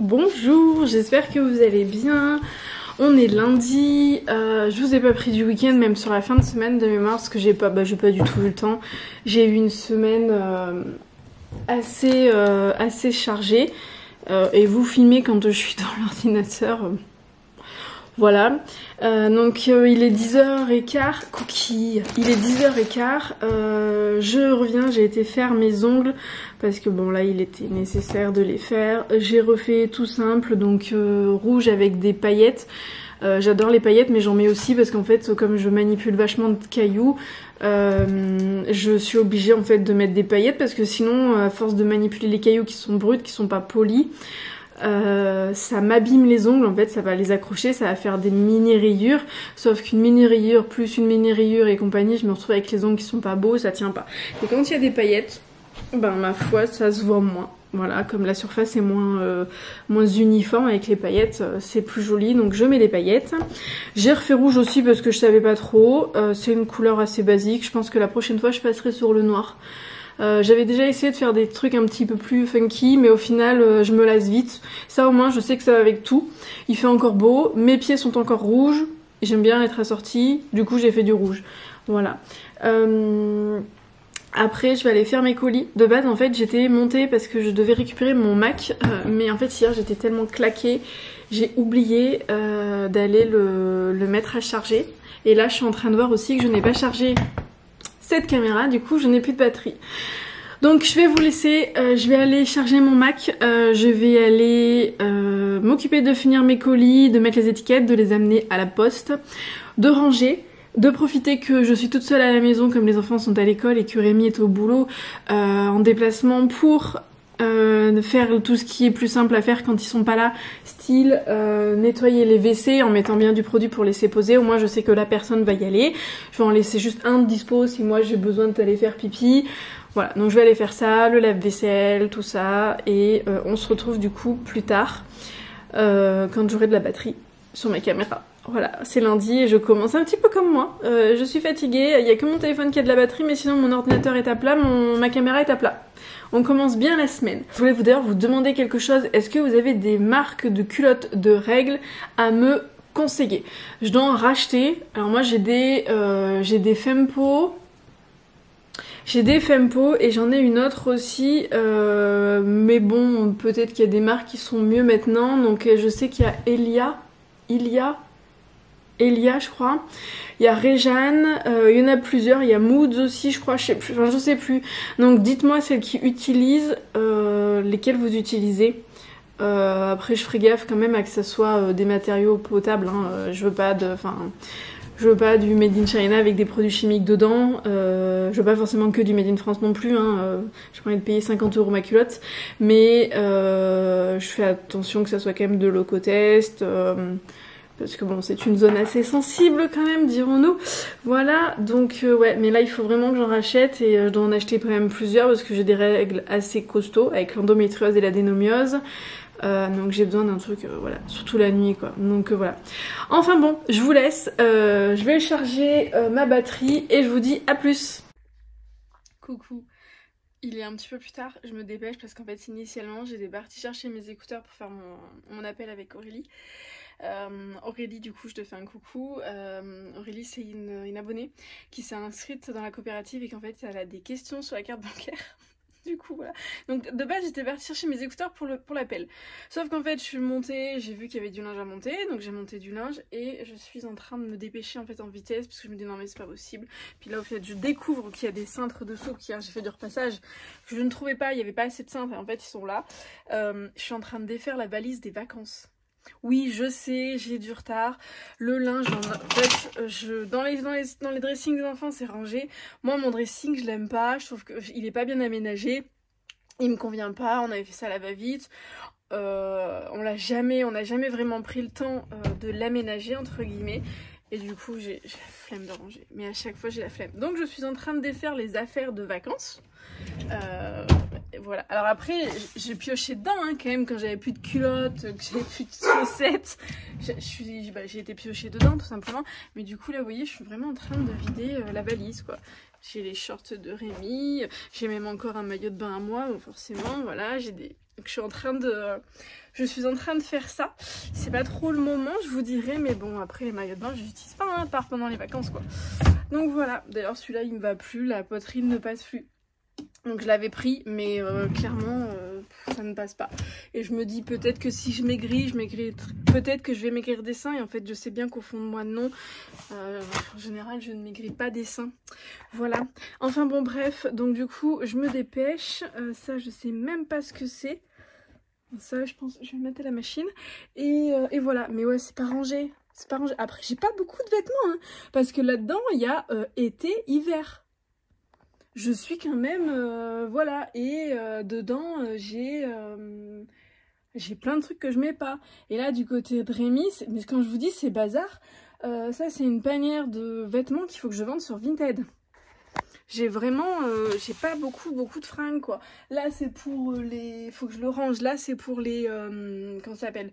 Bonjour, j'espère que vous allez bien. On est lundi, je vous ai pas pris du week-end, même sur la fin de semaine de mémoire, parce que j'ai pas du tout eu le temps. J'ai eu une semaine assez chargée, et vous filmez quand je suis dans l'ordinateur. Voilà, donc il est 10h15, cookie, il est 10h15, je reviens, j'ai été faire mes ongles parce que bon là il était nécessaire de les faire. J'ai refait tout simple, donc rouge avec des paillettes. J'adore les paillettes mais j'en mets aussi parce qu'en fait comme je manipule vachement de cailloux, je suis obligée en fait de mettre des paillettes parce que sinon à force de manipuler les cailloux qui sont bruts, qui sont pas polis, ça m'abîme les ongles, en fait ça va les accrocher, ça va faire des mini rayures, sauf qu'une mini rayure plus une mini rayure et compagnie, je me retrouve avec les ongles qui sont pas beaux, ça tient pas. Et quand il y a des paillettes, ben ma foi ça se voit moins. Voilà, comme la surface est moins uniforme avec les paillettes, c'est plus joli, donc je mets des paillettes. J'ai refait rouge aussi parce que je savais pas trop, c'est une couleur assez basique, je pense que la prochaine fois je passerai sur le noir. J'avais déjà essayé de faire des trucs un petit peu plus funky, mais au final je me lasse vite. Ça au moins je sais que ça va avec tout. Il fait encore beau, mes pieds sont encore rouges, j'aime bien être assortie, du coup j'ai fait du rouge. Voilà. Après je vais aller faire mes colis. De base en fait j'étais montée parce que je devais récupérer mon Mac, mais en fait hier j'étais tellement claquée, j'ai oublié d'aller le mettre à charger. Et là je suis en train de voir aussi que je n'ai pas chargé cette caméra, du coup je n'ai plus de batterie. Donc je vais vous laisser, je vais aller charger mon Mac, je vais aller m'occuper de finir mes colis, de mettre les étiquettes, de les amener à la poste, de ranger, de profiter que je suis toute seule à la maison comme les enfants sont à l'école et que Rémi est au boulot en déplacement pour faire tout ce qui est plus simple à faire quand ils sont pas là, style nettoyer les WC en mettant bien du produit pour laisser poser. Au moins je sais que la personne va y aller, je vais en laisser juste un de dispo si moi j'ai besoin d'aller faire pipi. Voilà, donc je vais aller faire ça, le lave-vaisselle, tout ça, et on se retrouve du coup plus tard quand j'aurai de la batterie sur ma caméra. Voilà, c'est lundi et je commence un petit peu comme moi. Je suis fatiguée, il n'y a que mon téléphone qui a de la batterie, mais sinon mon ordinateur est à plat, ma caméra est à plat. On commence bien la semaine. Je voulais d'ailleurs vous demander quelque chose. Est-ce que vous avez des marques de culottes de règles à me conseiller? Je dois en racheter. Alors moi j'ai des Fempo. J'ai des Fempo et j'en ai une autre aussi. Mais bon, peut-être qu'il y a des marques qui sont mieux maintenant. Donc je sais qu'il y a Elia je crois, il y a Réjeanne, il y en a plusieurs, il y a Moods aussi je crois, je sais plus. Donc dites-moi celles qui utilisent, lesquelles vous utilisez. Après je ferai gaffe quand même à que ça soit des matériaux potables, hein. Je veux pas du made in China avec des produits chimiques dedans, je veux pas forcément que du made in France non plus, hein. Je pourrais de payer 50 € ma culotte, mais je fais attention que ça soit quand même de low test, parce que bon c'est une zone assez sensible quand même dirons-nous. Voilà donc ouais, mais là il faut vraiment que j'en rachète et je dois en acheter quand même plusieurs parce que j'ai des règles assez costauds avec l'endométriose et l'adénomiose. Donc j'ai besoin d'un truc, voilà, surtout la nuit quoi, donc voilà. Enfin bon, je vous laisse, je vais charger ma batterie et je vous dis à plus. Coucou, il est un petit peu plus tard, je me dépêche parce qu'en fait initialement j'étais partie chercher mes écouteurs pour faire mon appel avec Aurélie. Aurélie du coup je te fais un coucou. Aurélie c'est une abonnée qui s'est inscrite dans la coopérative et qu'en fait elle a des questions sur la carte bancaire. Du coup voilà, donc de base j'étais partie chercher mes écouteurs pour l'appel, sauf qu'en fait je suis montée, j'ai vu qu'il y avait du linge à monter, donc j'ai monté du linge et je suis en train de me dépêcher en fait en vitesse parce que je me dis non mais c'est pas possible. Puis là au fait je découvre qu'il y a des cintres dessous, qu'hier j'ai fait du repassage, que je ne trouvais pas, il n'y avait pas assez de cintres et en fait ils sont là. Je suis en train de défaire la valise des vacances. Oui, je sais, j'ai du retard. Le linge, en fait, dans les dressings des enfants, c'est rangé. Moi, mon dressing, je l'aime pas. Je trouve qu'il est pas bien aménagé. Il me convient pas. On avait fait ça à la va-vite. On n'a jamais vraiment pris le temps de l'aménager, entre guillemets. Et du coup, j'ai la flemme de ranger. Mais à chaque fois, j'ai la flemme. Donc, je suis en train de défaire les affaires de vacances. Voilà. Alors après, j'ai pioché dedans hein, quand même quand j'avais plus de culottes, que j'avais plus de chaussettes. J'ai été piocher dedans tout simplement. Mais du coup là, vous voyez, je suis vraiment en train de vider la valise quoi. J'ai les shorts de Rémi, j'ai même encore un maillot de bain à moi, donc forcément, voilà, j'ai des Donc je suis en train de faire ça. C'est pas trop le moment, je vous dirais, mais bon, après les maillots de bain, je les utilise pas, hein, à part pendant les vacances, quoi. Donc voilà, d'ailleurs celui-là il me va plus, la poitrine ne passe plus. Donc je l'avais pris, mais clairement ça ne passe pas. Et je me dis peut-être que si je maigris, peut-être que je vais maigrir des seins. Et en fait je sais bien qu'au fond de moi non. En général je ne maigris pas des seins. Voilà. Enfin bon bref, donc du coup je me dépêche. Ça je sais même pas ce que c'est. Ça je pense, je vais le mettre à la machine. Et voilà, mais ouais c'est pas rangé. C'est pas rangé. Après j'ai pas beaucoup de vêtements, hein, parce que là-dedans il y a été, hiver. Je suis quand même, voilà, et dedans j'ai plein de trucs que je mets pas. Et là du côté de Rémi, mais quand je vous dis c'est bazar, ça c'est une panière de vêtements qu'il faut que je vende sur Vinted. J'ai vraiment, j'ai pas beaucoup de fringues quoi. Là c'est pour les, faut que je le range, là c'est pour les, comment ça s'appelle,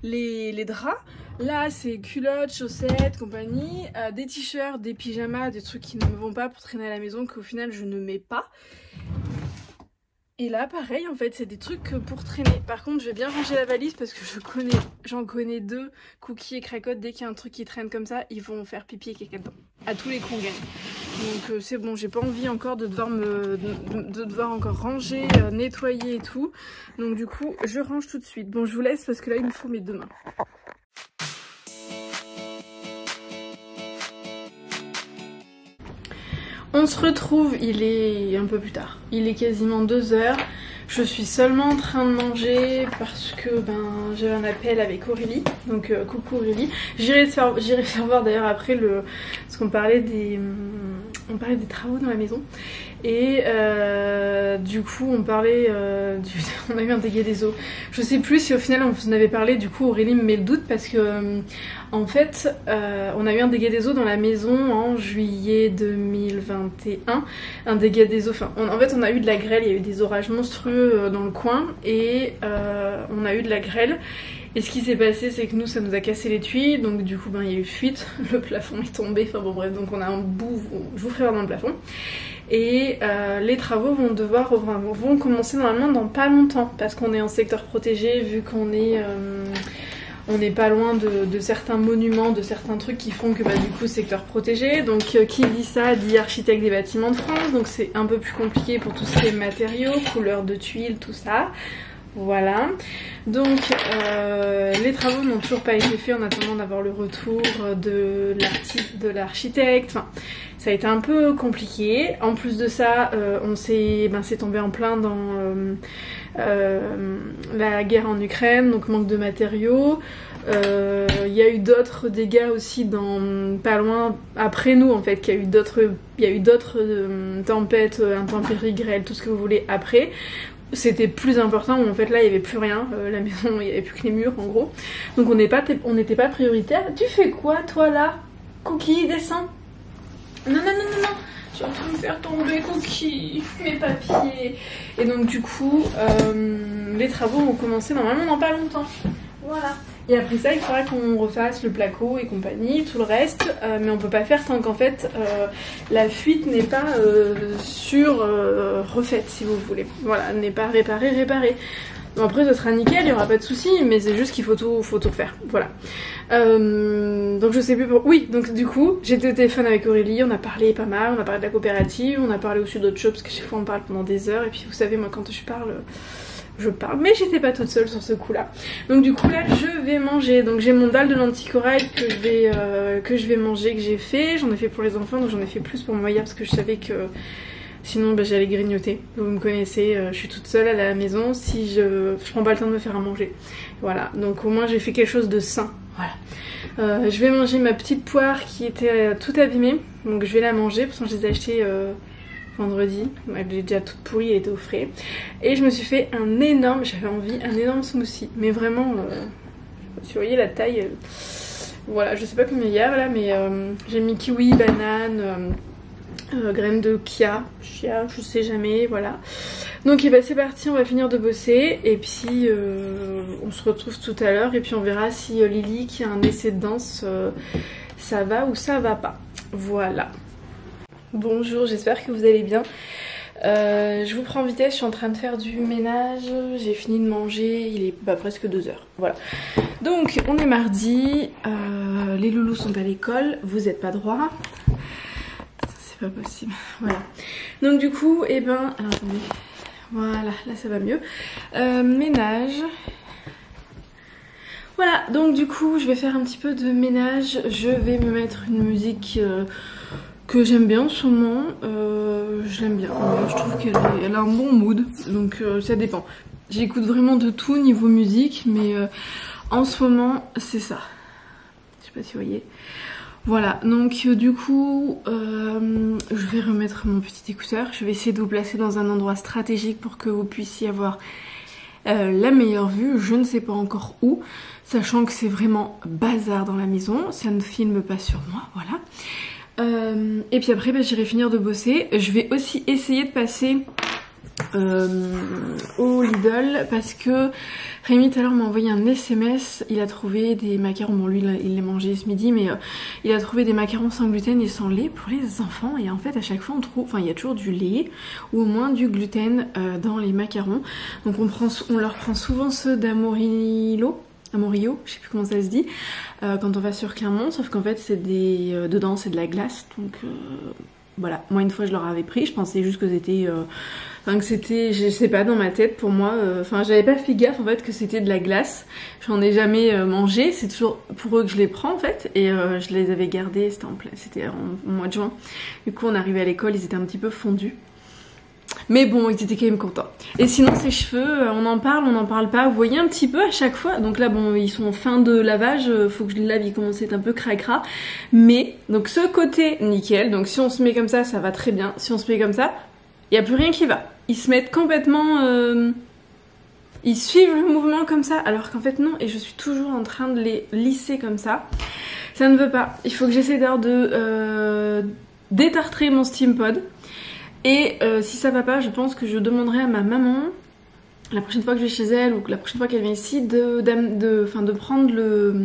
les draps. Là c'est culottes, chaussettes, compagnie, des t-shirts, des pyjamas, des trucs qui ne me vont pas pour traîner à la maison qu'au final je ne mets pas. Et là pareil en fait c'est des trucs pour traîner. Par contre je vais bien ranger la valise parce que j'en connais deux, Cookie et Cracotte, dès qu'il y a un truc qui traîne comme ça ils vont faire pipi et caca dedans. À tous les coups on gagne. Donc c'est bon, j'ai pas envie encore de devoir encore ranger, nettoyer et tout. Donc du coup je range tout de suite. Bon je vous laisse parce que là il me faut mes deux mains. On se retrouve, il est un peu plus tard, il est quasiment 2 h. Je suis seulement en train de manger parce que j'ai un appel avec Aurélie, donc coucou Aurélie. J'irai faire voir d'ailleurs après parce qu'on parlait des travaux dans la maison. Et du coup on parlait on a eu un dégât des eaux. Je sais plus si au final on vous en avait parlé, du coup Aurélie me met le doute parce que en fait on a eu un dégât des eaux dans la maison en juillet 2021. Un dégât des eaux, en fait on a eu de la grêle, il y a eu des orages monstrueux dans le coin et on a eu de la grêle. Et ce qui s'est passé c'est que nous ça nous a cassé les tuiles, donc du coup il y a eu fuite, le plafond est tombé, enfin bon bref, donc on a un bout, je vous ferai voir dans le plafond. Et les travaux vont commencer normalement dans pas longtemps parce qu'on est en secteur protégé, vu qu'on est on n'est pas loin de certains monuments, de certains trucs qui font que du coup secteur protégé. Donc qui dit ça dit architecte des bâtiments de France, donc c'est un peu plus compliqué pour tout ce qui est matériaux, couleur de tuiles, tout ça. Voilà, donc les travaux n'ont toujours pas été faits en attendant d'avoir le retour de l'architecte. Enfin, ça a été un peu compliqué. En plus de ça, c'est tombé en plein dans la guerre en Ukraine, donc manque de matériaux. Il y a eu d'autres dégâts aussi pas loin après nous en fait, il y a eu d'autres tempêtes, intempéries, grêle, tout ce que vous voulez après. C'était plus important où en fait là il n'y avait plus rien, la maison il n'y avait plus que les murs en gros. Donc on n'était pas prioritaire. Tu fais quoi toi là? Cookie, descends. Non, je suis en train de faire tomber Cookie, mes papiers. Et donc du coup les travaux vont commencer normalement dans pas longtemps. Voilà. Et après ça il faudra qu'on refasse le placo et compagnie, tout le reste, mais on peut pas faire tant qu'en fait la fuite n'est pas refaite si vous voulez. Voilà, n'est pas réparée. Bon, après ça sera nickel, il n'y aura pas de souci, mais c'est juste qu'il faut tout refaire. Voilà. Donc je sais plus Oui, donc du coup j'étais au téléphone avec Aurélie, on a parlé pas mal, on a parlé de la coopérative, on a parlé aussi d'autres choses parce que chaque fois on parle pendant des heures et puis vous savez moi quand je parle, mais j'étais pas toute seule sur ce coup là. Donc du coup là je vais manger, donc j'ai mon dalle de lentilles corail que je vais manger, que j'ai fait, j'en ai fait pour les enfants donc j'en ai fait plus pour moi hier parce que je savais que sinon j'allais grignoter. Vous me connaissez, je suis toute seule à la maison, si je prends pas le temps de me faire à manger. Voilà, donc au moins j'ai fait quelque chose de sain. Voilà. Je vais manger ma petite poire qui était toute abîmée, donc je vais la manger, pourtant je les ai achetées vendredi, elle est déjà toute pourrie, elle était au frais. Et je me suis fait un énorme smoothie, mais vraiment, si vous voyez la taille, voilà, je sais pas combien il y a là, mais j'ai mis kiwi, banane, graines de chia, je sais jamais, voilà. Donc c'est parti, on va finir de bosser et puis on se retrouve tout à l'heure et puis on verra si Lily qui a un essai de danse, ça va ou ça va pas. Voilà. Bonjour, j'espère que vous allez bien. Je vous prends en vitesse, je suis en train de faire du ménage, j'ai fini de manger, il est presque 2 heures. Voilà. Donc on est mardi, les loulous sont à l'école, vous êtes pas droit. C'est pas possible. Voilà. Donc du coup, alors attendez. Voilà, là ça va mieux. Ménage. Voilà, donc du coup je vais faire un petit peu de ménage. Je vais me mettre une musique que j'aime bien en ce moment. Je l'aime bien. Je trouve qu'elle a un bon mood. Donc ça dépend. J'écoute vraiment de tout niveau musique. Mais en ce moment c'est ça. Je sais pas si vous voyez. Voilà, donc du coup je vais remettre mon petit écouteur. Je vais essayer de vous placer dans un endroit stratégique pour que vous puissiez avoir la meilleure vue. Je ne sais pas encore où, sachant que c'est vraiment bazar dans la maison. Ça ne filme pas sur moi, voilà. Et puis après j'irai finir de bosser. Je vais aussi essayer de passer au Lidl parce que Rémi tout à l'heure m'a envoyé un SMS. Il a trouvé des macarons, bon lui il les mangeait ce midi, mais il a trouvé des macarons sans gluten et sans lait pour les enfants. Et en fait à chaque fois on trouve, il y a toujours du lait ou au moins du gluten dans les macarons. Donc on leur prend souvent ceux d'Amorio, je sais plus comment ça se dit, quand on va sur Clermont, sauf qu'en fait c'est dedans c'est de la glace, donc voilà. Moi une fois je leur avais pris, je pensais juste que c'était je sais pas, dans ma tête pour moi, j'avais pas fait gaffe en fait que c'était de la glace. J'en ai jamais mangé, c'est toujours pour eux que je les prends en fait, et je les avais gardés, c'était en mois de juin. Du coup on arrivait à l'école, ils étaient un petit peu fondus. Mais bon, ils étaient quand même contents. Et sinon, ces cheveux, on en parle pas. Vous voyez un petit peu à chaque fois. Donc là, bon, ils sont en fin de lavage. Faut que je les lave, ils commencent à être un peu cracra. Mais, donc ce côté, nickel. Donc si on se met comme ça va très bien. Si on se met comme ça, il n'y a plus rien qui va. Ils se mettent complètement... Ils suivent le mouvement comme ça. Alors qu'en fait, non. Et je suis toujours en train de les lisser comme ça. Ça ne veut pas. Il faut que j'essaie d'ailleurs de détartrer mon Steampod. Et si ça va pas, je pense que je demanderai à ma maman, la prochaine fois que je vais chez elle ou la prochaine fois qu'elle vient ici, de prendre le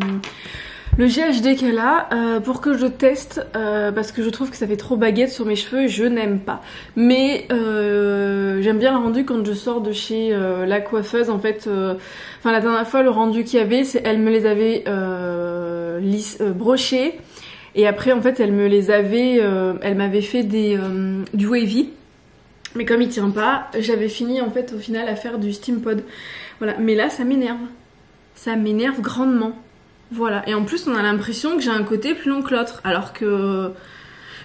GHD qu'elle a pour que je teste, parce que je trouve que ça fait trop baguette sur mes cheveux et je n'aime pas. Mais j'aime bien le rendu quand je sors de chez la coiffeuse. En fait, la dernière fois le rendu qu'il y avait, elle me les avait brochés. Et après en fait elle m'avait fait du wavy. Mais comme il tient pas, j'avais fini en fait au final à faire du Steampod. Voilà, mais là ça m'énerve. Ça m'énerve grandement. Voilà, et en plus on a l'impression que j'ai un côté plus long que l'autre. Alors que...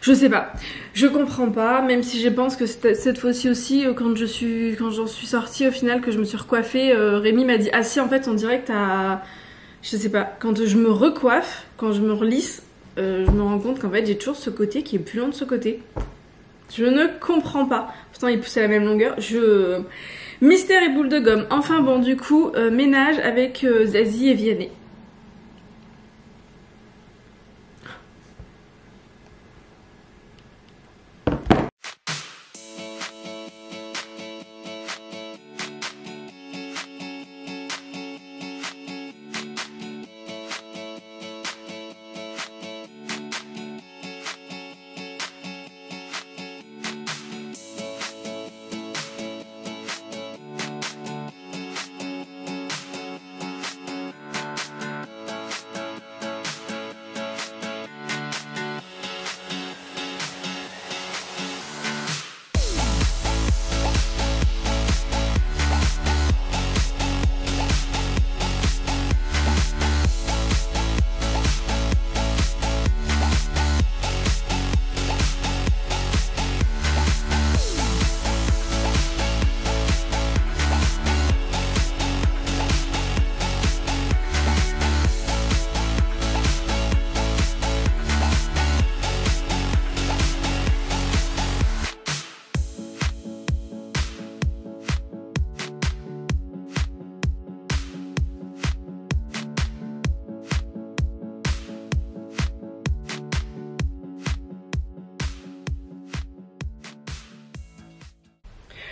je sais pas. Je comprends pas, même si je pense que cette fois-ci aussi, quand j'en suis sortie au final, que je me suis recoiffée, Rémi m'a dit « Ah si, en fait on dirait que t'as... » Je sais pas, quand je me recoiffe, quand je me relisse, je me rends compte qu'en fait j'ai toujours ce côté qui est plus long de ce côté. Je ne comprends pas. Pourtant il pousse à la même longueur. Mystère et boule de gomme. Enfin bon, du coup, ménage avec Zazie et Vianney.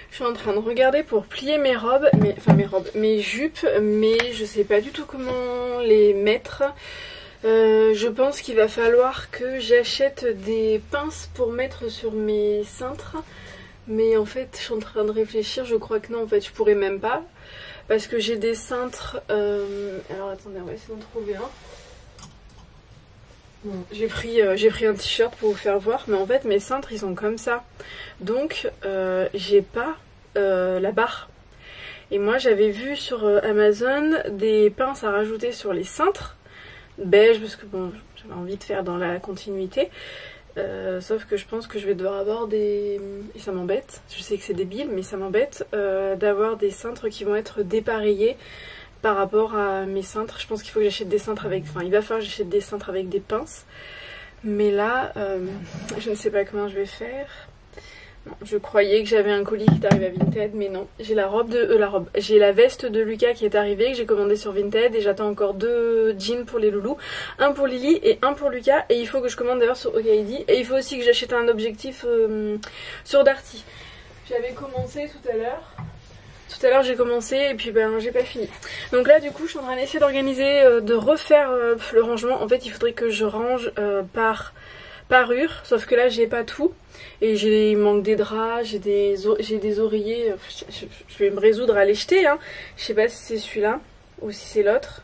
Je suis en train de regarder pour plier mes robes, mes jupes, mais je sais pas du tout comment les mettre. Je pense qu'il va falloir que j'achète des pinces pour mettre sur mes cintres. Mais en fait je suis en train de réfléchir, je crois que non en fait je pourrais même pas. Parce que j'ai des cintres, alors attendez on va essayer d'en trouver un. Bon, j'ai pris un t-shirt pour vous faire voir, mais en fait mes cintres ils sont comme ça. Donc j'ai pas la barre. Et moi j'avais vu sur Amazon des pinces à rajouter sur les cintres beige parce que bon j'avais envie de faire dans la continuité. Sauf que je pense que je vais devoir avoir des... Et ça m'embête, je sais que c'est débile mais ça m'embête d'avoir des cintres qui vont être dépareillés par rapport à mes cintres. Je pense qu'il faut que j'achète des cintres avec... Enfin il va falloir que j'achète des cintres avec des pinces. Mais là je ne sais pas comment je vais faire. Non, je croyais que j'avais un colis qui est arrivé à Vinted, mais non. J'ai la robe de... J'ai la veste de Lucas qui est arrivée, que j'ai commandée sur Vinted, et j'attends encore 2 jeans pour les loulous. Un pour Lily et un pour Lucas, et il faut que je commande d'ailleurs sur OkID. Et il faut aussi que j'achète un objectif sur Darty. J'avais commencé tout à l'heure. Tout à l'heure j'ai commencé et puis ben j'ai pas fini. Donc là du coup je suis en train d'essayer d'organiser, de refaire le rangement. En fait il faudrait que je range par parure, sauf que là j'ai pas tout. Et il manque des draps, j'ai des oreillers, je vais me résoudre à les jeter hein. Je sais pas si c'est celui-là ou si c'est l'autre.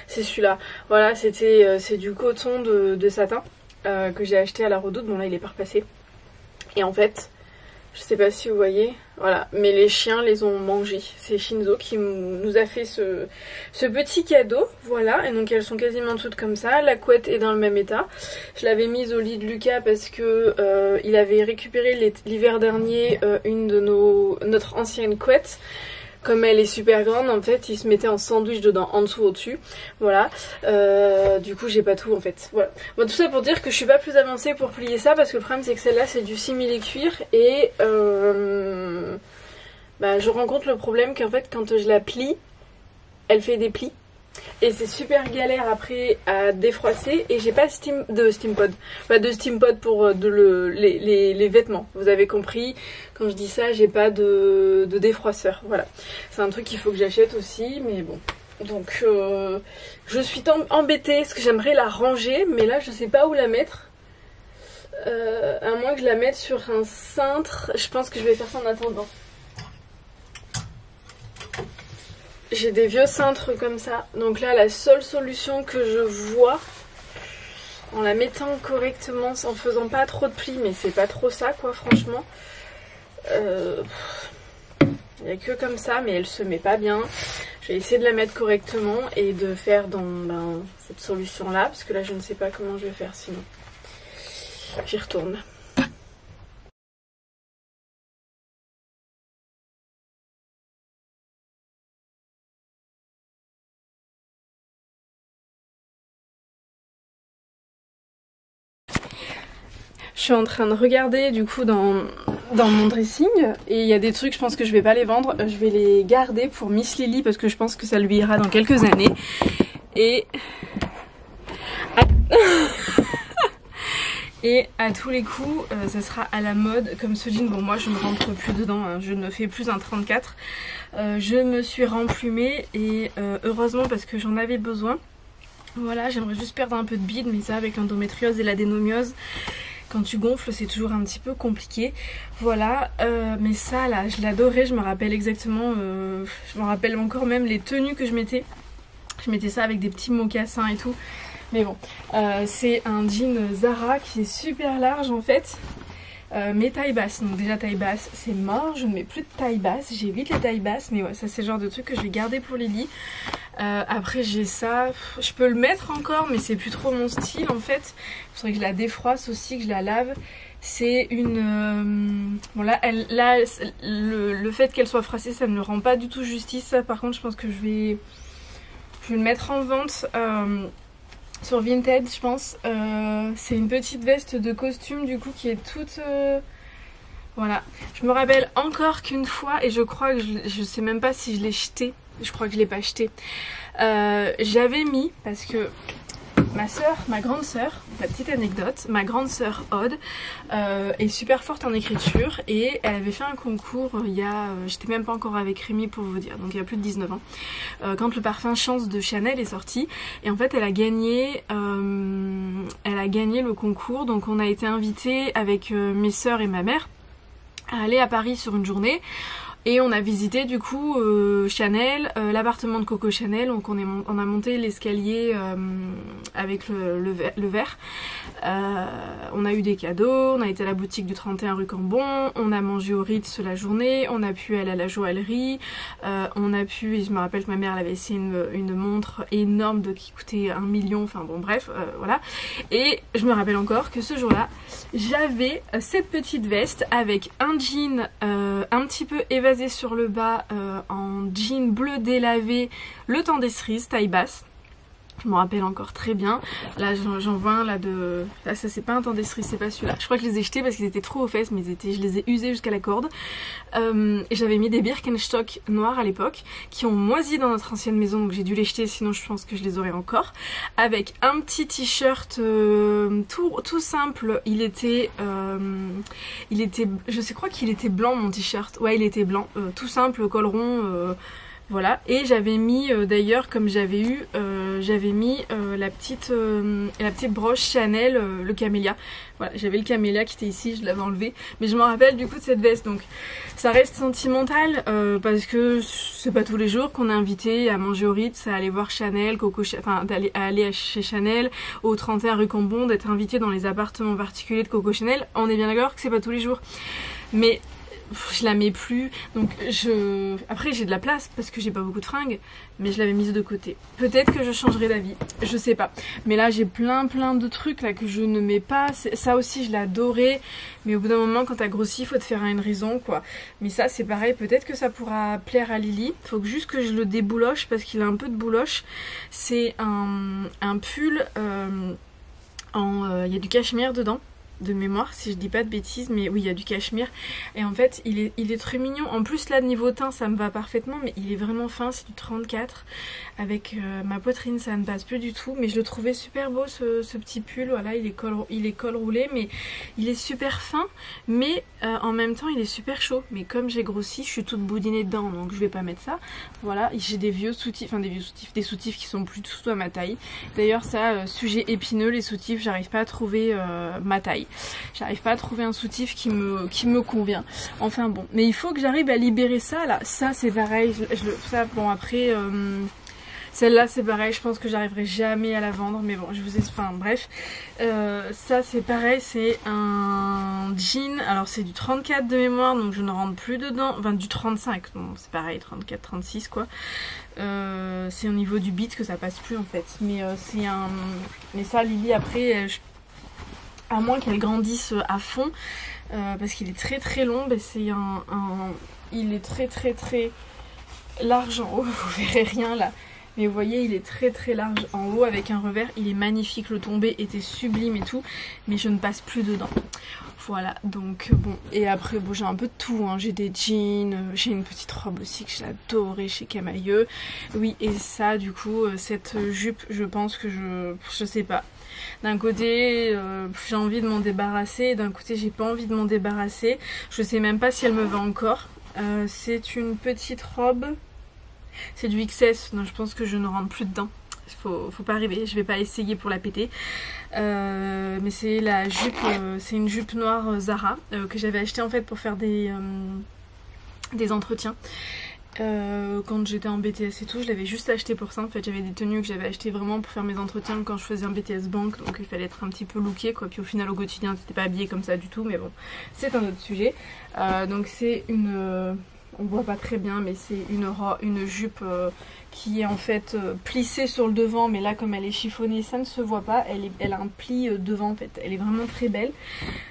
C'est celui-là. Voilà, c'est du coton de satin que j'ai acheté à la Redoute. Bon là il est pas repassé. Et en fait, je sais pas si vous voyez, voilà, mais les chiens les ont mangés. C'est Shinzo qui nous a fait ce petit cadeau, voilà, et donc elles sont quasiment toutes comme ça. La couette est dans le même état. Je l'avais mise au lit de Lucas parce que il avait récupéré l'hiver dernier notre ancienne couette. Comme elle est super grande, en fait, il se mettait en sandwich dedans, en dessous, au-dessus. Voilà. Du coup, j'ai pas tout, en fait. Voilà. Bon, tout ça pour dire que je suis pas plus avancée pour plier ça, parce que le problème, c'est que celle-là, c'est du simili cuir. Et bah, je rencontre le problème qu'en fait, quand je la plie, elle fait des plis. Et c'est super galère après à défroisser. Et j'ai pas de steampod. Pas de steampod pour les vêtements. Vous avez compris. Quand je dis ça, j'ai pas de défroisseur. Voilà. C'est un truc qu'il faut que j'achète aussi. Mais bon. Donc je suis embêtée parce que j'aimerais la ranger. Mais là je sais pas où la mettre. À moins que je la mette sur un cintre. Je pense que je vais faire ça en attendant. J'ai des vieux cintres comme ça. Donc là, la seule solution que je vois, en la mettant correctement, en faisant pas trop de plis, mais c'est pas trop ça, quoi, franchement. Il n'y a que comme ça, mais elle se met pas bien. Je vais essayer de la mettre correctement et de faire dans cette solution-là, parce que là, je ne sais pas comment je vais faire sinon. J'y retourne. Je suis en train de regarder du coup dans mon dressing et il y a des trucs, je pense que je vais pas les vendre, je vais les garder pour Miss Lily parce que je pense que ça lui ira dans quelques années. Et et à tous les coups ça sera à la mode comme ce jean. Bon moi je ne rentre plus dedans hein. Je ne fais plus un 34, je me suis remplumée et heureusement parce que j'en avais besoin. Voilà, j'aimerais juste perdre un peu de bide, mais ça avec l'endométriose et l'adénomiose, quand tu gonfles c'est toujours un petit peu compliqué. Voilà, mais ça là je l'adorais, je me rappelle exactement, je me rappelle encore même les tenues que je mettais. Je mettais ça avec des petits mocassins et tout. Mais bon, c'est un jean Zara qui est super large en fait. Mais taille basse, donc déjà taille basse c'est mort, je ne mets plus de taille basse, j'évite les tailles basses, mais ouais ça c'est le genre de truc que je vais garder pour Lily. Après j'ai ça, je peux le mettre encore mais c'est plus trop mon style en fait. Il faudrait que je la défroisse aussi, que je la lave. C'est une... bon là, le fait qu'elle soit froissée ça ne me rend pas du tout justice. Ça par contre je pense que je vais le mettre en vente. Sur Vinted je pense. C'est une petite veste de costume du coup qui est toute voilà, je me rappelle encore qu'une fois, et je crois que je sais même pas si je l'ai jeté, je crois que je l'ai pas jeté, j'avais mis, parce que ma soeur, ma grande soeur, la petite anecdote, ma grande soeur Aude est super forte en écriture et elle avait fait un concours il y a, j'étais même pas encore avec Rémi pour vous dire, donc il y a plus de 19 ans, quand le parfum Chance de Chanel est sorti, et en fait elle a gagné le concours, donc on a été invités avec mes soeurs et ma mère à aller à Paris sur une journée. Et on a visité du coup Chanel, l'appartement de Coco Chanel, donc on a monté l'escalier avec le verre. On a eu des cadeaux, on a été à la boutique du 31 rue Cambon, on a mangé au Ritz la journée, on a pu aller à la joaillerie, on a pu, et je me rappelle que ma mère elle avait essayé une montre énorme qui coûtait 1 million, enfin bon bref, voilà. Et je me rappelle encore que ce jour-là, j'avais cette petite veste avec un jean un petit peu évasé sur le bas en jean bleu délavé, le temps des cerises, taille basse. Je me rappelle encore très bien. Là j'en vois un là de... Là ça c'est pas un temps des cerises, c'est pas celui-là. Je crois que je les ai jetés parce qu'ils étaient trop aux fesses, mais je les ai usés jusqu'à la corde. Et j'avais mis des Birkenstock noirs à l'époque qui ont moisi dans notre ancienne maison, donc j'ai dû les jeter, sinon je pense que je les aurais encore. Avec un petit t-shirt tout simple. Il était, je crois qu'il était blanc mon t-shirt. Ouais, il était blanc, tout simple, col rond. Voilà, et j'avais mis d'ailleurs, comme j'avais eu, j'avais mis la petite broche Chanel, le camélia. Voilà, j'avais le camélia qui était ici, je l'avais enlevé. Mais je me rappelle du coup de cette veste, donc ça reste sentimental parce que c'est pas tous les jours qu'on est invité à manger au Ritz, à aller voir Chanel, aller chez Chanel, au 31 rue Cambon, d'être invité dans les appartements particuliers de Coco Chanel. On est bien d'accord que c'est pas tous les jours. Mais je la mets plus, donc après j'ai de la place parce que j'ai pas beaucoup de fringues, mais je l'avais mise de côté. Peut-être que je changerai d'avis, je sais pas. Mais là j'ai plein de trucs là que je ne mets pas. Ça aussi je l'adorais, mais au bout d'un moment quand t'as grossi il faut te faire une raison quoi. Mais ça c'est pareil, peut-être que ça pourra plaire à Lily. Faut que juste que je le débouloche parce qu'il a un peu de bouloche. C'est un pull il y a du cachemire dedans. De mémoire si je dis pas de bêtises, mais oui il y a du cachemire et en fait il est très mignon. En plus là niveau teint ça me va parfaitement, mais il est vraiment fin, c'est du 34 avec ma poitrine ça ne passe plus du tout, mais je le trouvais super beau ce petit pull. Voilà, il est col roulé, mais il est super fin, mais en même temps il est super chaud, mais comme j'ai grossi je suis toute boudinée dedans donc je vais pas mettre ça. Voilà, j'ai des vieux soutifs, des soutifs qui sont plus du tout à ma taille. D'ailleurs ça, sujet épineux, les soutifs, j'arrive pas à trouver ma taille. J'arrive pas à trouver un soutif qui me convient. Enfin bon, mais il faut que j'arrive à libérer ça là. Ça c'est pareil, ça bon après celle-là c'est pareil, je pense que j'arriverai jamais à la vendre, mais bon je vous ai... Enfin bref, ça c'est pareil, c'est un jean, alors c'est du 34 de mémoire donc je ne rentre plus dedans, enfin du 35, donc c'est pareil, 34, 36 quoi. C'est au niveau du bit que ça passe plus en fait, mais c'est un... Mais ça Lily après... à moins qu'elle grandisse à fond, parce qu'il est très long, ben c'est il est très large en haut, vous verrez rien là, mais vous voyez il est très large en haut avec un revers, il est magnifique, le tombé était sublime et tout, mais je ne passe plus dedans. Voilà, donc bon, et après bon j'ai un peu de tout, hein. J'ai des jeans, j'ai une petite robe aussi que j'adorais chez Camailleux, oui, et ça du coup, cette jupe, je pense que je sais pas. D'un côté j'ai envie de m'en débarrasser, d'un côté j'ai pas envie de m'en débarrasser, je sais même pas si elle me va encore. C'est une petite robe, c'est du XS, donc je pense que je ne rentre plus dedans. Faut pas rêver, je vais pas essayer pour la péter. Mais c'est la jupe, c'est une jupe noire Zara que j'avais acheté en fait pour faire des entretiens. Quand j'étais en BTS et tout, je l'avais juste acheté pour ça. En fait j'avais des tenues que j'avais achetées vraiment pour faire mes entretiens quand je faisais un BTS banque, donc il fallait être un petit peu lookée quoi. Puis au final au quotidien c'était pas habillé comme ça du tout, mais bon c'est un autre sujet. Donc c'est une... on voit pas très bien, mais c'est une jupe qui est en fait plissée sur le devant, mais là comme elle est chiffonnée ça ne se voit pas, elle a un pli devant en fait, elle est vraiment très belle.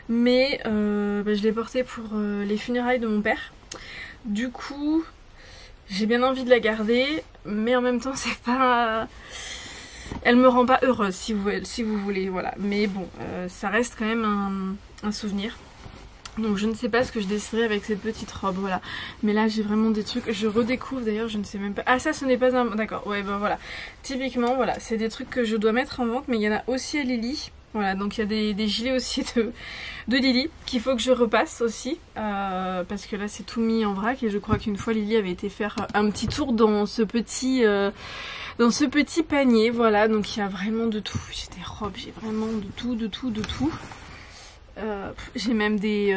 Mais je l'ai portée pour les funérailles de mon père, du coup j'ai bien envie de la garder, mais en même temps c'est pas... Elle me rend pas heureuse si vous voulez, voilà. Mais bon, ça reste quand même un souvenir. Donc je ne sais pas ce que je déciderai avec cette petite robe, voilà. Mais là j'ai vraiment des trucs, je redécouvre d'ailleurs, je ne sais même pas... Ah ça ce n'est pas un... D'accord, ouais ben voilà. Typiquement, voilà, c'est des trucs que je dois mettre en vente, mais il y en a aussi à Lily. Voilà, donc il y a des gilets aussi de Lily qu'il faut que je repasse aussi, parce que là c'est tout mis en vrac et je crois qu'une fois Lily avait été faire un petit tour dans ce petit panier. Voilà, donc il y a vraiment de tout. J'ai des robes, j'ai vraiment de tout. J'ai même des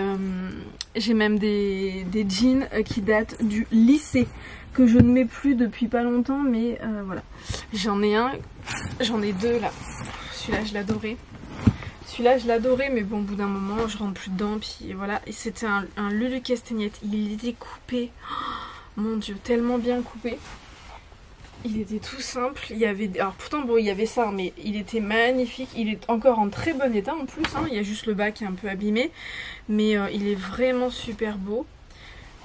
jeans qui datent du lycée, que je ne mets plus depuis pas longtemps, mais voilà. J'en ai deux là. Celui-là je l'adorais. Celui-là je l'adorais, mais bon, au bout d'un moment je rentre plus dedans, puis voilà. Et c'était un Lulu Castagnette. Il était coupé, oh, mon dieu, tellement bien coupé. Il était tout simple. Il y avait, alors pourtant bon, il y avait ça, mais il était magnifique. Il est encore en très bon état en plus, hein. Il y a juste le bas qui est un peu abîmé, mais il est vraiment super beau.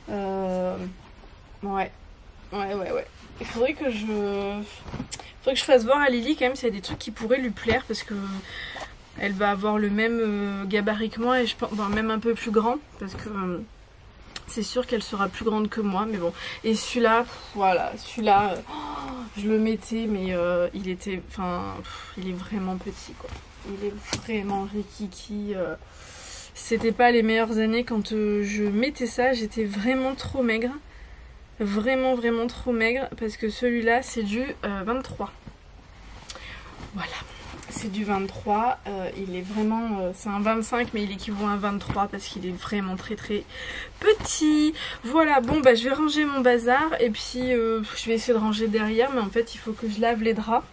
Ouais. Il faudrait que je fasse voir à Lily quand même s'il y a des trucs qui pourraient lui plaire, parce que elle va avoir le même gabarit que moi, et je pense même un peu plus grand, parce que c'est sûr qu'elle sera plus grande que moi, mais bon. Et celui-là, voilà, celui-là, je le mettais, mais il était, il est vraiment petit, quoi. Il est vraiment rikiki. C'était pas les meilleures années quand je mettais ça, j'étais vraiment trop maigre. Vraiment trop maigre, parce que celui-là, c'est du 23. Voilà. C'est du 23, il est vraiment, c'est un 25 mais il équivaut à un 23 parce qu'il est vraiment très petit. Voilà, bon bah je vais ranger mon bazar et puis je vais essayer de ranger derrière, mais en fait il faut que je lave les draps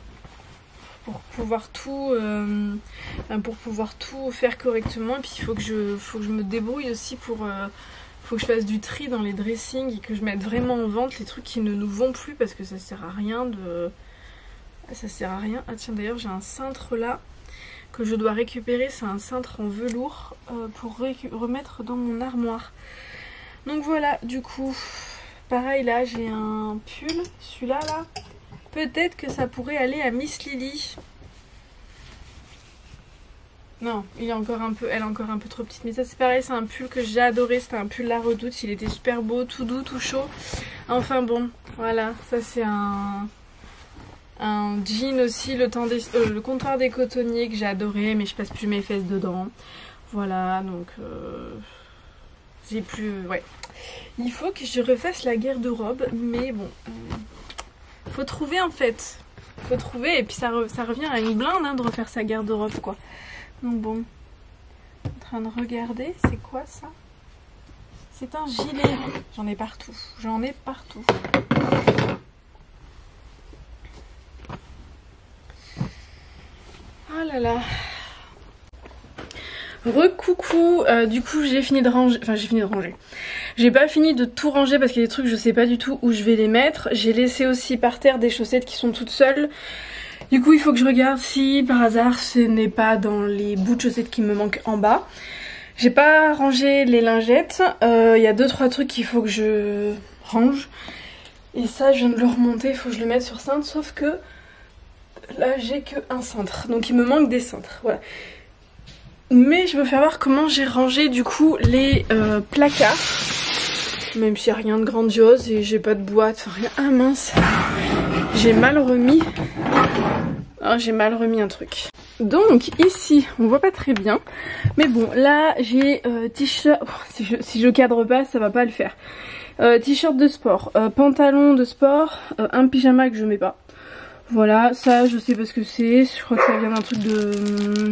pour pouvoir tout faire correctement, et puis il faut que je me débrouille aussi pour faut que je fasse du tri dans les dressings et que je mette vraiment en vente les trucs qui ne nous vont plus, parce que ça sert à rien de... Ça sert à rien. Ah tiens, d'ailleurs j'ai un cintre là que je dois récupérer. C'est un cintre en velours pour remettre dans mon armoire. Donc voilà, du coup, pareil là j'ai un pull. Celui-là là, peut-être que ça pourrait aller à Miss Lily. Non, elle est encore un peu trop petite. Mais ça c'est pareil, c'est un pull que j'ai adoré. C'était un pull La Redoute. Il était super beau, tout doux, tout chaud. Enfin bon, voilà, ça c'est un jean aussi, le comptoir des cotonniers que j'ai adoré, mais je passe plus mes fesses dedans. Voilà, donc j'ai plus... Ouais. Il faut que je refasse la garde-robe, mais bon, faut trouver en fait. Faut trouver, et puis ça revient à une blinde hein, de refaire sa garde-robe, quoi. Donc bon, en train de regarder, c'est quoi ça? C'est un gilet. J'en ai partout. Oh là là. Recoucou, du coup j'ai fini de ranger, j'ai pas fini de tout ranger parce qu'il y a des trucs je sais pas du tout où je vais les mettre. J'ai laissé aussi par terre des chaussettes qui sont toutes seules. Du coup il faut que je regarde si par hasard ce n'est pas dans les bouts de chaussettes qui me manquent en bas. J'ai pas rangé les lingettes, il y a 2-3 trucs qu'il faut que je range. Et ça je viens de le remonter, il faut que je le mette sur cintre, sauf que là j'ai que un cintre, donc il me manque des cintres, voilà. Mais je veux faire voir comment j'ai rangé du coup les placards, même s'il n'y a rien de grandiose et j'ai pas de boîte, rien. Ah mince, j'ai mal remis un truc. Donc ici on voit pas très bien, mais bon là j'ai t-shirt, si je cadre pas ça va pas le faire. T-shirt de sport, pantalon de sport, un pyjama que je mets pas. Voilà, ça je sais pas ce que c'est, je crois que ça vient d'un truc de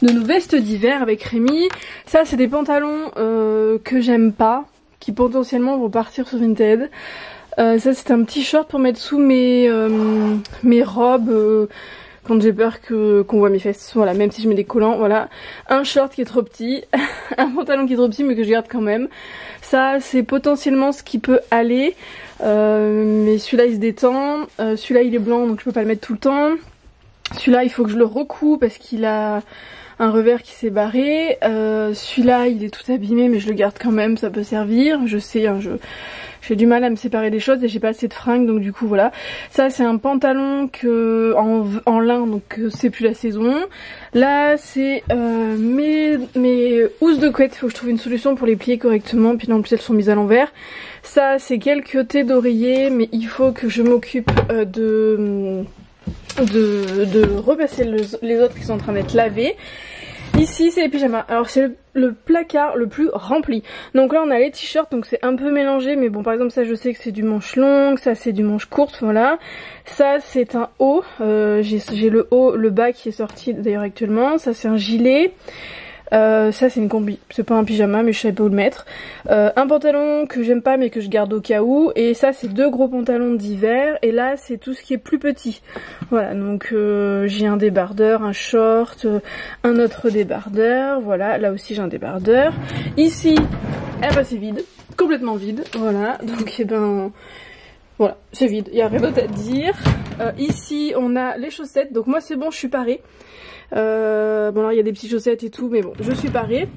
nos vestes d'hiver avec Rémi. Ça c'est des pantalons que j'aime pas, qui potentiellement vont partir sur Vinted. Ça c'est un petit short pour mettre sous mes robes quand j'ai peur qu'on voit mes fesses. Voilà, même si je mets des collants, voilà. Un short qui est trop petit, un pantalon qui est trop petit mais que je garde quand même. Ça c'est potentiellement ce qui peut aller. Mais celui-là il se détend, celui-là il est blanc donc je peux pas le mettre tout le temps. Celui-là il faut que je le recoue parce qu'il a un revers qui s'est barré. Celui-là il est tout abîmé mais je le garde quand même, ça peut servir. Je sais, hein, j'ai du mal à me séparer des choses et j'ai pas assez de fringues donc du coup voilà. Ça c'est un pantalon en lin donc c'est plus la saison. Là c'est mes housses de couette, il faut que je trouve une solution pour les plier correctement, puis là en plus elles sont mises à l'envers. Ça c'est quelques thés d'oreiller mais il faut que je m'occupe de repasser les autres qui sont en train d'être lavés. Ici c'est les pyjamas, alors c'est le placard le plus rempli. Donc là on a les t-shirts, donc c'est un peu mélangé, mais bon par exemple ça je sais que c'est du manche longue, ça c'est du manche courte, voilà. Ça c'est un haut, j'ai le haut, le bas qui est sorti d'ailleurs actuellement, ça c'est un gilet. Ça c'est une combi, c'est pas un pyjama mais je savais pas où le mettre. Un pantalon que j'aime pas mais que je garde au cas où. Et ça c'est 2 gros pantalons d'hiver. Et là c'est tout ce qui est plus petit. Voilà, donc j'ai un débardeur, un short, un autre débardeur. Voilà, là aussi j'ai un débardeur. Ici, eh ben c'est vide, complètement vide. Voilà, donc eh ben... Voilà, c'est vide, il n'y a rien d'autre à dire. Ici, on a les chaussettes. Donc moi, c'est bon, je suis parée. Bon, alors il y a des petites chaussettes et tout, mais bon, je suis parée.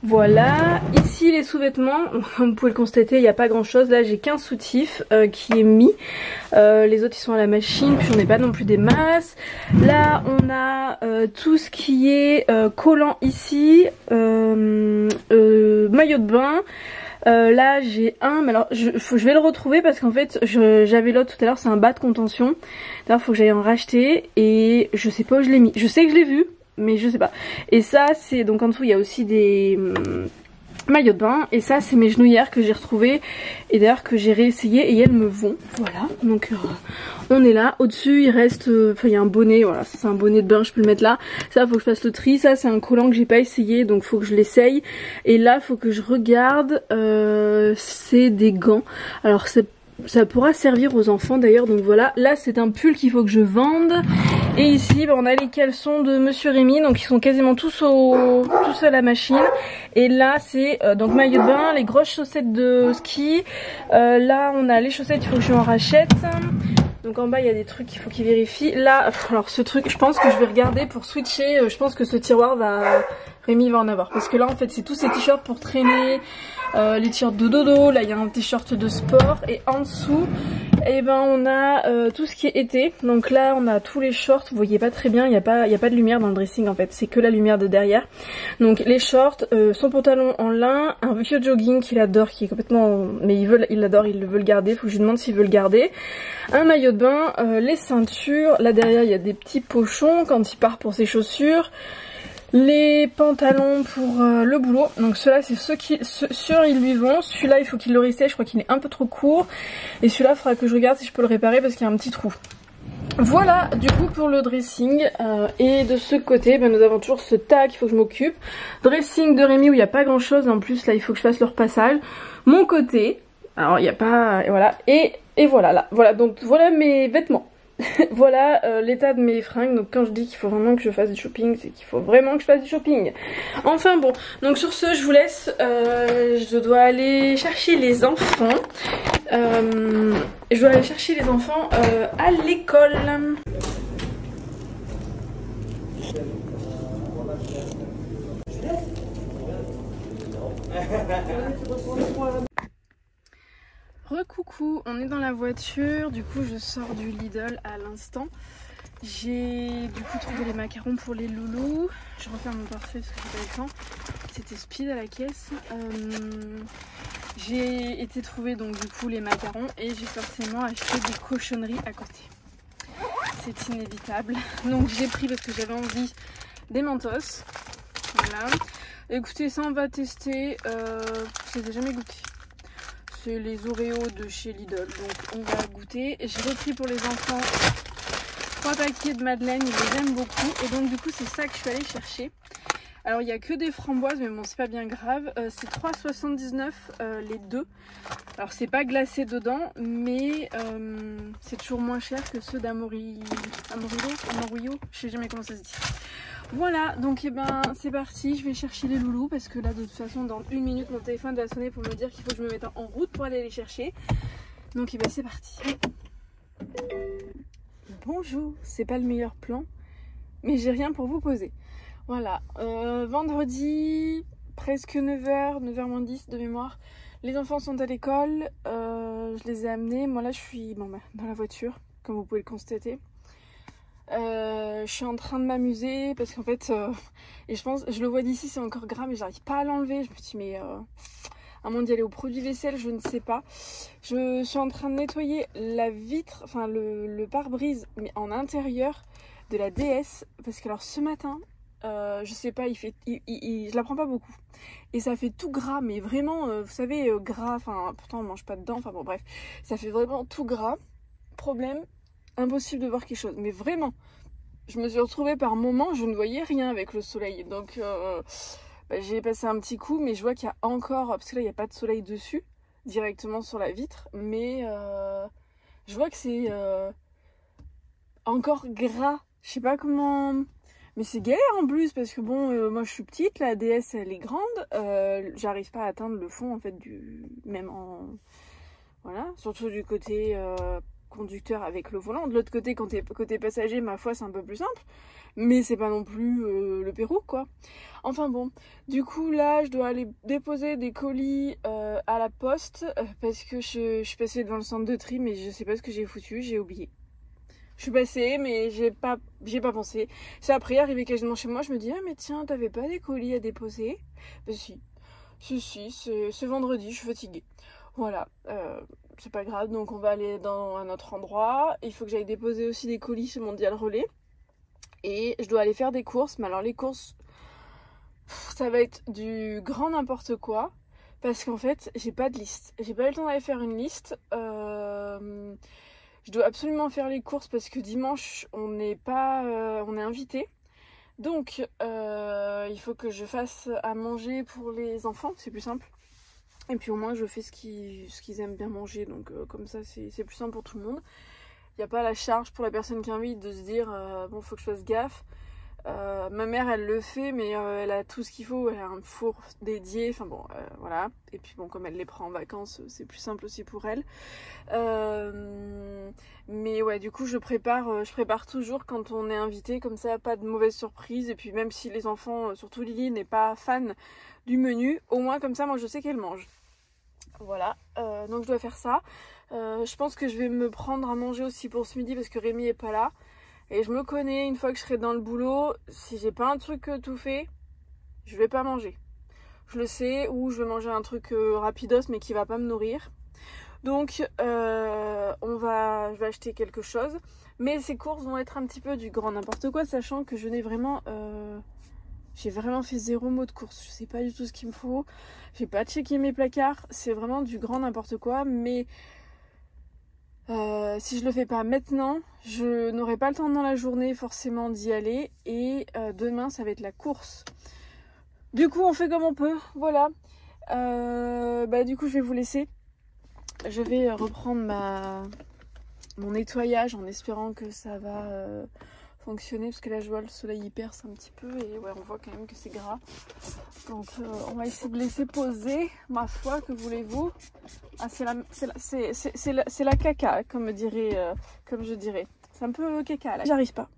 Voilà, ici les sous-vêtements, comme vous pouvez le constater, il n'y a pas grand chose. Là j'ai qu'un soutif qui est mis, les autres ils sont à la machine, puis j'en ai pas non plus des masses. Là on a tout ce qui est collant ici, maillot de bain. Là j'ai un, mais alors je vais le retrouver parce qu'en fait j'avais l'autre tout à l'heure, c'est un bas de contention. D'ailleurs faut que j'aille en racheter et je sais pas où je l'ai mis. Je sais que je l'ai vu, mais je sais pas. Et ça c'est donc en dessous il y a aussi des maillots de bain et ça c'est mes genouillères que j'ai retrouvées et d'ailleurs que j'ai réessayé et elles me vont. Voilà, donc on est là. Au-dessus il reste, enfin il y a un bonnet, voilà, c'est un bonnet de bain, je peux le mettre là. Ça faut que je fasse le tri, ça c'est un collant que j'ai pas essayé donc faut que je l'essaye. Et là faut que je regarde, c'est des gants. Alors ça pourra servir aux enfants d'ailleurs, donc voilà. Là c'est un pull qu'il faut que je vende. Et ici on a les caleçons de Monsieur Rémy, donc ils sont quasiment tous à la machine. Et là c'est donc maillot de bain, les grosses chaussettes de ski. Là on a les chaussettes, il faut que je en rachète. Donc en bas il y a des trucs qu'il faut qu'il vérifie. Là, alors ce truc je pense que je vais regarder pour switcher, je pense que ce tiroir Rémy va en avoir. Parce que là en fait c'est tous ces t-shirts pour traîner, les t-shirts de dodo, là il y a un t-shirt de sport. Et en dessous, eh ben on a tout ce qui est été. Donc là on a tous les shorts, vous voyez pas très bien, il n'y a pas de lumière dans le dressing en fait, c'est que la lumière de derrière. Donc les shorts, son pantalon en lin, un vieux jogging qu'il adore, qui est complètement... mais il adore, il veut le garder, faut que je lui demande s'il veut le garder. Un maillot de bain, les ceintures, là derrière il y a des petits pochons quand il part pour ses chaussures. Les pantalons pour le boulot, donc ceux-là c'est ceux ils lui vont. Celui-là il faut qu'il le réessaye, je crois qu'il est un peu trop court. Et celui-là il faudra que je regarde si je peux le réparer parce qu'il y a un petit trou. Voilà du coup pour le dressing. Et de ce côté ben, nous avons toujours ce tas qu'il faut que je m'occupe. Dressing de Rémy où il n'y a pas grand chose, en plus là il faut que je fasse le repassage. Mon côté, alors il n'y a pas... voilà, et voilà là, voilà, donc voilà mes vêtements. Voilà l'état de mes fringues. Donc quand je dis qu'il faut vraiment que je fasse du shopping, c'est qu'il faut vraiment que je fasse du shopping. Enfin bon, donc sur ce je vous laisse, je dois aller chercher les enfants. Je dois aller chercher les enfants à l'école. Recoucou, on est dans la voiture, du coup je sors du Lidl à l'instant. J'ai du coup trouvé les macarons pour les loulous. Je referme mon portefeuille parce que j'ai pas eu le temps. C'était speed à la caisse. J'ai été trouver donc du coup les macarons et j'ai forcément acheté des cochonneries à côté. C'est inévitable. Donc j'ai pris parce que j'avais envie des Mentos. Voilà. Écoutez, ça on va tester. Je les ai jamais goûté. C'est les Oreos de chez Lidl, donc on va goûter. J'ai repris pour les enfants 3 paquets de madeleine, ils les aiment beaucoup. Et donc du coup c'est ça que je suis allée chercher. Alors il n'y a que des framboises, mais bon c'est pas bien grave. C'est 3,79 les deux. Alors c'est pas glacé dedans, mais c'est toujours moins cher que ceux d'Amorillo, je sais jamais comment ça se dit. Voilà, donc et ben c'est parti, je vais chercher les loulous parce que là de toute façon dans 1 minute mon téléphone va sonner pour me dire qu'il faut que je me mette en route pour aller les chercher. Donc et ben c'est parti. Bonjour, c'est pas le meilleur plan, mais j'ai rien pour vous poser. Voilà, vendredi, presque 9h, 9h moins 10 de mémoire. Les enfants sont à l'école, je les ai amenés. Moi là je suis dans la voiture, comme vous pouvez le constater. Je suis en train de m'amuser parce qu'en fait, et je pense, je le vois d'ici, c'est encore gras, mais j'arrive pas à l'enlever. Je me dis, mais à moins d'y aller au produit vaisselle, je ne sais pas. Je suis en train de nettoyer la vitre, enfin le pare-brise, mais en intérieur de la DS. Parce que alors ce matin, je sais pas, je la prends pas beaucoup. Et ça fait tout gras, mais vraiment, vous savez, gras, enfin pourtant on mange pas dedans, enfin bon bref. Ça fait vraiment tout gras. Problème, impossible de voir quelque chose, mais vraiment je me suis retrouvée par moments, je ne voyais rien avec le soleil. Donc j'ai passé un petit coup, mais je vois qu'il y a encore, parce que là il n'y a pas de soleil dessus, directement sur la vitre, mais je vois que c'est encore gras. Je sais pas comment... Mais c'est galère en plus, parce que bon, moi je suis petite, la DS elle est grande, j'arrive pas à atteindre le fond en fait, même en... Voilà, surtout du côté conducteur avec le volant. De l'autre côté, quand t'es côté passager, ma foi c'est un peu plus simple, mais c'est pas non plus le Pérou quoi. Enfin bon, du coup là je dois aller déposer des colis à la poste, parce que je suis passée devant le centre de tri, mais je sais pas ce que j'ai foutu, j'ai oublié. Je suis passée, mais j'ai pas pensé. C'est après, arrivé quasiment chez moi, je me dis, ah mais tiens, t'avais pas des colis à déposer? Ben si, c'est vendredi, je suis fatiguée. Voilà, c'est pas grave, donc on va aller dans un autre endroit. Il faut que j'aille déposer aussi des colis sur mon Mondial Relais. Et je dois aller faire des courses, mais alors les courses, ça va être du grand n'importe quoi. Parce qu'en fait, j'ai pas de liste. J'ai pas eu le temps d'aller faire une liste. Je dois absolument faire les courses parce que dimanche on est invité. Donc il faut que je fasse à manger pour les enfants, c'est plus simple. Et puis au moins je fais ce qu'ils aiment bien manger, donc comme ça c'est plus simple pour tout le monde. Il n'y a pas la charge pour la personne qui invite de se dire bon faut que je fasse gaffe. Ma mère elle le fait, mais elle a tout ce qu'il faut, elle a un four dédié, enfin bon voilà. Et puis bon, comme elle les prend en vacances, c'est plus simple aussi pour elle. Mais ouais, du coup je prépare toujours quand on est invité, comme ça pas de mauvaise surprise. Et puis même si les enfants, surtout Lily, n'est pas fan du menu, au moins comme ça moi je sais qu'elle mange. Voilà, donc je dois faire ça. Je pense que je vais me prendre à manger aussi pour ce midi parce que Rémi est pas là. Et je me connais, une fois que je serai dans le boulot, si j'ai pas un truc tout fait, je vais pas manger. Je le sais, ou je vais manger un truc rapidos mais qui va pas me nourrir. Donc je vais acheter quelque chose. Mais ces courses vont être un petit peu du grand n'importe quoi, sachant que je n'ai vraiment... j'ai vraiment fait 0 mot de course. Je sais pas du tout ce qu'il me faut. J'ai pas checké mes placards. C'est vraiment du grand n'importe quoi, mais... si je le fais pas maintenant, je n'aurai pas le temps dans la journée forcément d'y aller, et demain ça va être la course. Du coup on fait comme on peut, voilà. Du coup je vais vous laisser. Je vais reprendre mon nettoyage en espérant que ça va fonctionner, parce que là je vois le soleil y perce un petit peu et ouais on voit quand même que c'est gras. Donc on va essayer de laisser poser, ma foi, que voulez-vous. Ah c'est la caca comme je dirais. C'est un peu caca là, j'arrive pas.